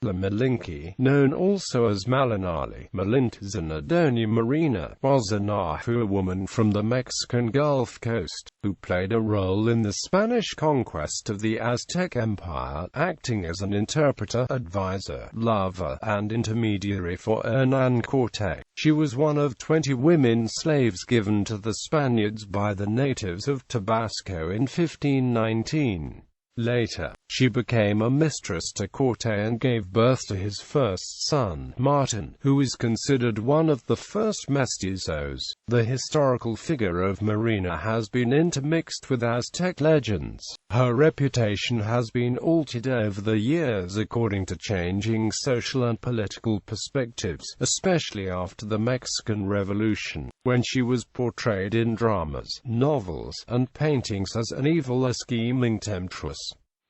La Malinche, known also as Malinalli, Malintzin, or Doña Marina, was a Nahua woman from the Mexican Gulf Coast, who played a role in the Spanish conquest of the Aztec Empire, acting as an interpreter, advisor, lover, and intermediary for Hernán Cortés. She was one of 20 women slaves given to the Spaniards by the natives of Tabasco in 1519. Later, she became a mistress to Cortés and gave birth to his first son, Martín, who is considered one of the first Mestizos. The historical figure of Marina has been intermixed with Aztec legends. Her reputation has been altered over the years according to changing social and political perspectives, especially after the Mexican Revolution, when she was portrayed in dramas, novels, and paintings as an evil or scheming temptress.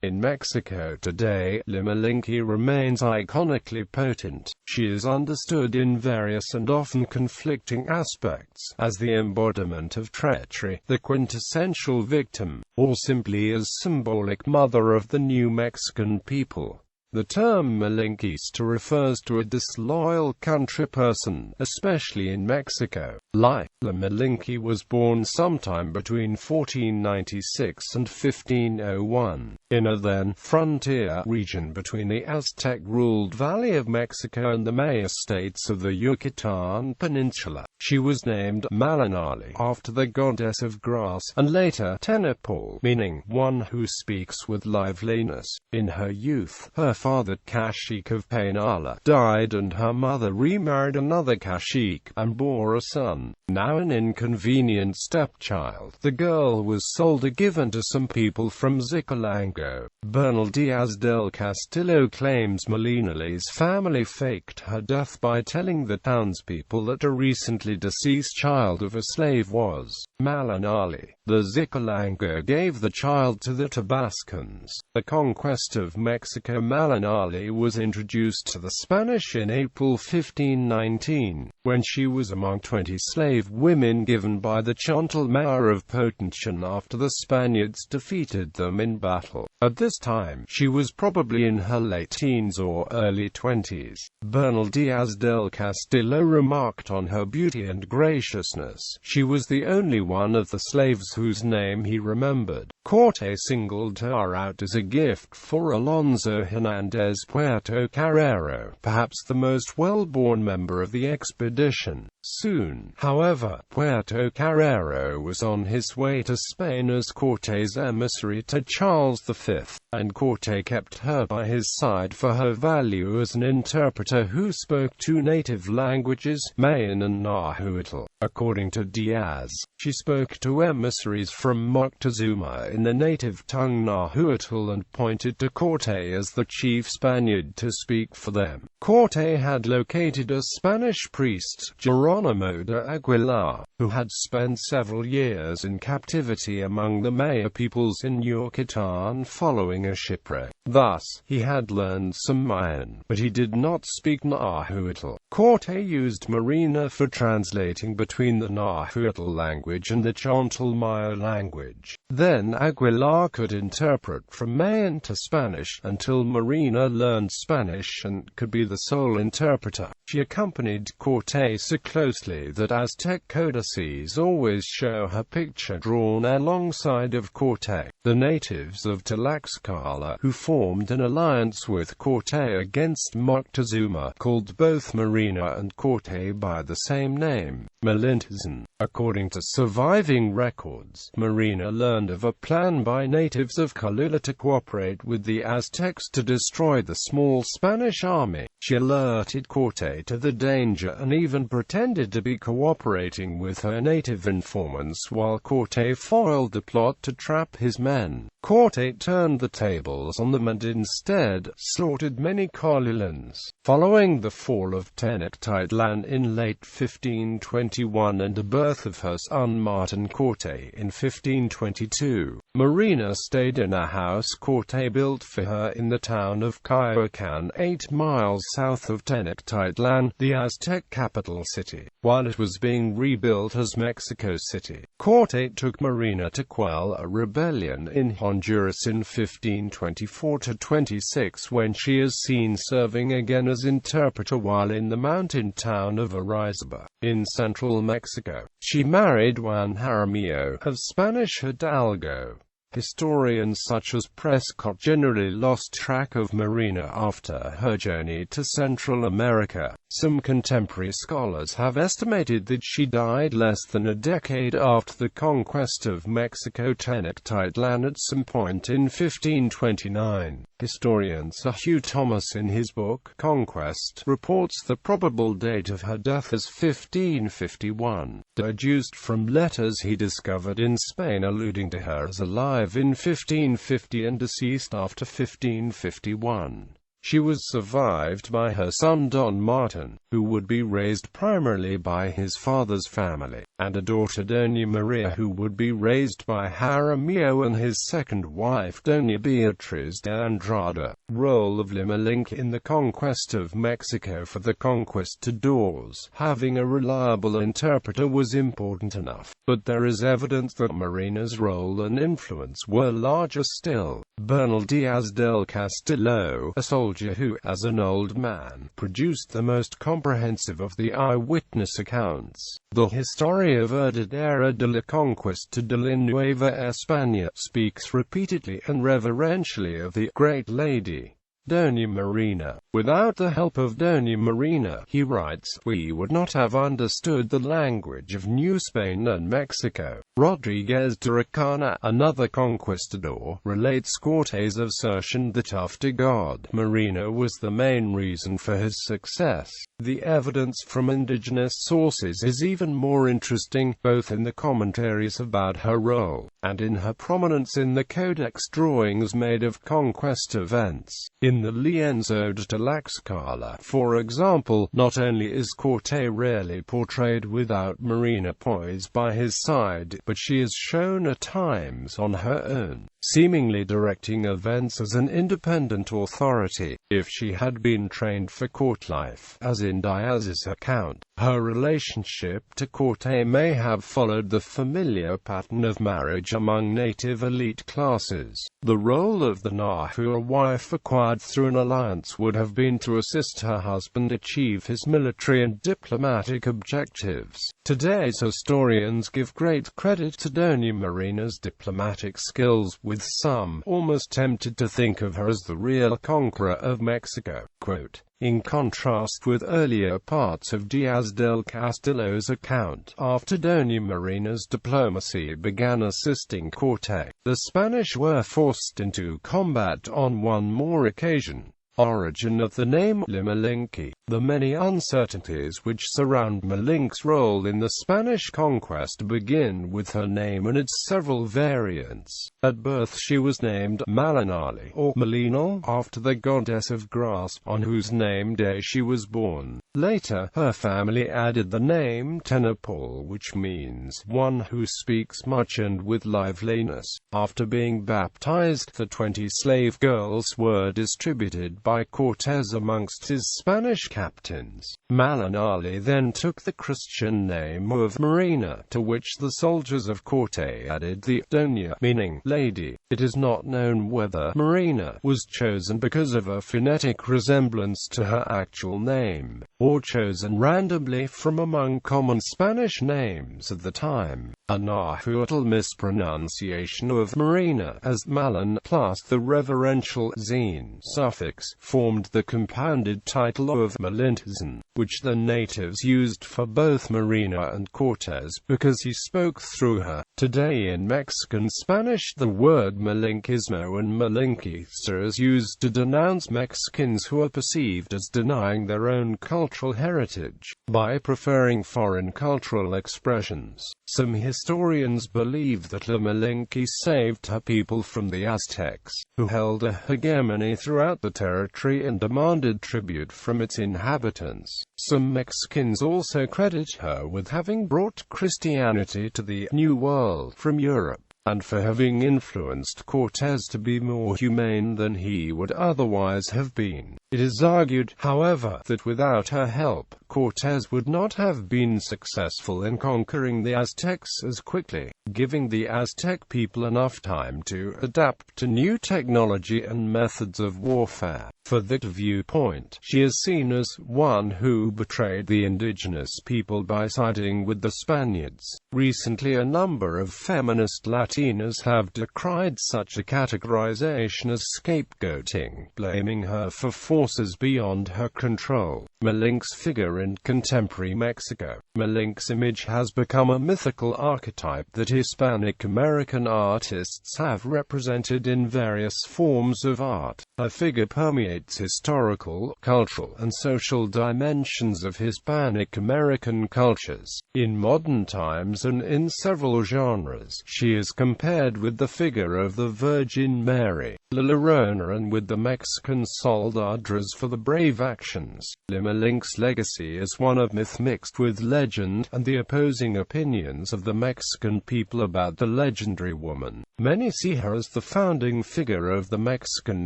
In Mexico today, La Malinche remains iconically potent. She is understood in various and often conflicting aspects, as the embodiment of treachery, the quintessential victim, or simply as symbolic mother of the new Mexican people. The term Malinchista refers to a disloyal country person, especially in Mexico. La Malinche was born sometime between 1496 and 1501, in a then-frontier region between the Aztec-ruled Valley of Mexico and the Maya states of the Yucatan Peninsula. She was named Malinalli after the goddess of grass, and later Tenepal, meaning one who speaks with liveliness. In her youth, her father Cacique of Painala died and her mother remarried another cacique, and bore a son. Now an inconvenient stepchild, the girl was sold or given to some people from Zicalango. Bernal Diaz del Castillo claims Malinalli's family faked her death by telling the townspeople that a recently deceased child of a slave was Malinalli. The Zicalango gave the child to the Tabascans. The conquest of Mexico. Malinalli was introduced to the Spanish in April 1519, when she was among 20 slave women given by the Chantalmare of Potencian after the Spaniards defeated them in battle. At this time, she was probably in her late teens or early 20s. Bernal Diaz del Castillo remarked on her beauty and graciousness. She was the only one of the slaves whose name he remembered. Cortés singled her out as a gift for Alonso Hernández Puerto Carrero, perhaps the most well-born member of the expedition. Soon, however, Puerto Carrero was on his way to Spain as Cortés' emissary to Charles V, and Cortés kept her by his side for her value as an interpreter who spoke two native languages, Mayan and Nahuatl. According to Diaz, she spoke to emissaries from Moctezuma in the native tongue Nahuatl and pointed to Cortés as the chief Spaniard to speak for them. Cortés had located a Spanish priest, Geronimo de Aguilar, who had spent several years in captivity among the Maya peoples in Yucatan following a shipwreck. Thus, he had learned some Mayan, but he did not speak Nahuatl. Cortés used Marina for translating between the Nahuatl language and the Chantalmaya language. Then Aguilar could interpret from Mayan to Spanish, until Marina learned Spanish and could be the sole interpreter. She accompanied Cortés so closely that Aztec codices always show her picture drawn alongside of Cortés. The natives of Tlaxcala, who formed an alliance with Cortés against Moctezuma, called both Marina and Cortés by the same name, Malintzin. According to surviving records, Marina learned of a plan by natives of Cholula to cooperate with the Aztecs to destroy the small Spanish army. She alerted Cortés to the danger and even pretended to be cooperating with her native informants while Cortés foiled the plot to trap his men. Cortés turned the tables on them and instead slaughtered many Cholulans. Following the fall of Tenochtitlan in late 1521 and the birth of her son Martín Cortés in 1522, Marina stayed in a house Cortés built for her in the town of Coyoacán, 8 miles south of Tenochtitlan, the Aztec capital city. While it was being rebuilt as Mexico City, Cortés took Marina to quell a rebellion in Honduras in 1524–26, when she is seen serving again as interpreter while in the mountain town of Orizaba, in central Mexico. She married Juan Jaramillo of Spanish Hidalgo. Historians such as Prescott generally lost track of Marina after her journey to Central America. Some contemporary scholars have estimated that she died less than a decade after the conquest of Mexico Tenochtitlan at some point in 1529. Historian Sir Hugh Thomas in his book Conquest reports the probable date of her death as 1551, deduced from letters he discovered in Spain alluding to her as alive in 1550 and deceased after 1551. She was survived by her son Don Martin, who would be raised primarily by his father's family, and a daughter Doña Maria who would be raised by Jaramillo and his second wife Doña Beatriz de Andrada. Role of Malinche in the conquest of Mexico. For the conquistadors, having a reliable interpreter was important enough, but there is evidence that Marina's role and influence were larger still. Bernal Diaz del Castillo, a soldier who, as an old man, produced the most comprehensive of the eyewitness accounts, the Historia Verdadera de la Conquista de la Nueva España, speaks repeatedly and reverentially of the great lady, Doña Marina. Without the help of Doña Marina, he writes, we would not have understood the language of New Spain and Mexico. Rodriguez de Recana, another conquistador, relates Cortés' assertion that after God, Marina was the main reason for his success. The evidence from indigenous sources is even more interesting, both in the commentaries about her role, and in her prominence in the codex drawings made of conquest events. In the Lienzo de Tlaxcala, for example, not only is Cortés rarely portrayed without Marina poised by his side, but she is shown at times on her own, seemingly directing events as an independent authority. If she had been trained for court life, as in Diaz's account, her relationship to Cortés may have followed the familiar pattern of marriage among native elite classes. The role of the Nahua wife acquired through an alliance would have been to assist her husband achieve his military and diplomatic objectives. Today's historians give great credit to Doña Marina's diplomatic skills, with some almost tempted to think of her as the real conqueror of Mexico. Quote, in contrast with earlier parts of Diaz del Castillo's account, after Doña Marina's diplomacy began assisting Cortés, the Spanish were forced into combat on one more occasion. Origin of the name Malinche. The many uncertainties which surround Malinche's role in the Spanish conquest begin with her name and its several variants. At birth she was named Malinalli, or Malinal, after the goddess of grass, on whose name day she was born. Later, her family added the name Tenapol, which means one who speaks much and with liveliness. After being baptized, the 20 slave girls were distributed by Cortés amongst his Spanish captains. Malinalli then took the Christian name of Marina, to which the soldiers of Cortés added the Doña, meaning lady. It is not known whether Marina was chosen because of a phonetic resemblance to her actual name, or chosen randomly from among common Spanish names at the time. A Nahuatl mispronunciation of Marina as Malin plus the reverential zine suffix formed the compounded title of Malintzin, which the natives used for both Marina and Cortés because he spoke through her. Today in Mexican Spanish the word Malinchismo and Malinchista is used to denounce Mexicans who are perceived as denying their own cultural heritage by preferring foreign cultural expressions. Some historians believe that La Malinche saved her people from the Aztecs, who held a hegemony throughout the territory and demanded tribute from its inhabitants. Some Mexicans also credit her with having brought Christianity to the New World from Europe. and for having influenced Cortés to be more humane than he would otherwise have been. It is argued, however, that without her help, Cortés would not have been successful in conquering the Aztecs as quickly, giving the Aztec people enough time to adapt to new technology and methods of warfare. For that viewpoint, she is seen as one who betrayed the indigenous people by siding with the Spaniards. Recently, a number of feminist Latinas have decried such a categorization as scapegoating, blaming her for forces beyond her control. Malinche's figure in contemporary Mexico. Malinche's image has become a mythical archetype that Hispanic American artists have represented in various forms of art. Her figure permeates historical, cultural, and social dimensions of Hispanic American cultures. In modern times and in several genres, she is compared with the figure of the Virgin Mary, La Llorona, and with the Mexican soldadas for the brave actions. Malinche's legacy is one of myth mixed with legend, and the opposing opinions of the Mexican people about the legendary woman. Many see her as the founding figure of the Mexican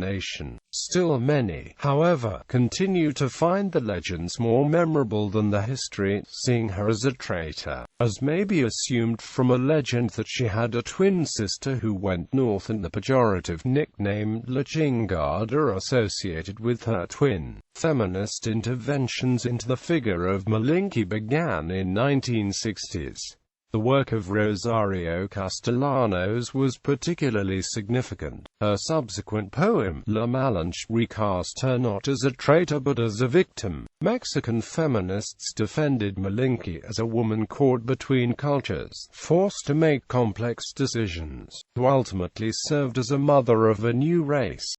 nation. Still many, however, continue to find the legends more memorable than the history, seeing her as a traitor, as may be assumed from a legend that she had a twin sister who went north, and the pejorative nickname La Chingada associated with her twin. Feminist interventions into the figure of Malinche began in 1960s. The work of Rosario Castellanos was particularly significant. Her subsequent poem, La Malinche, recast her not as a traitor but as a victim. Mexican feminists defended Malinche as a woman caught between cultures, forced to make complex decisions, who ultimately served as a mother of a new race.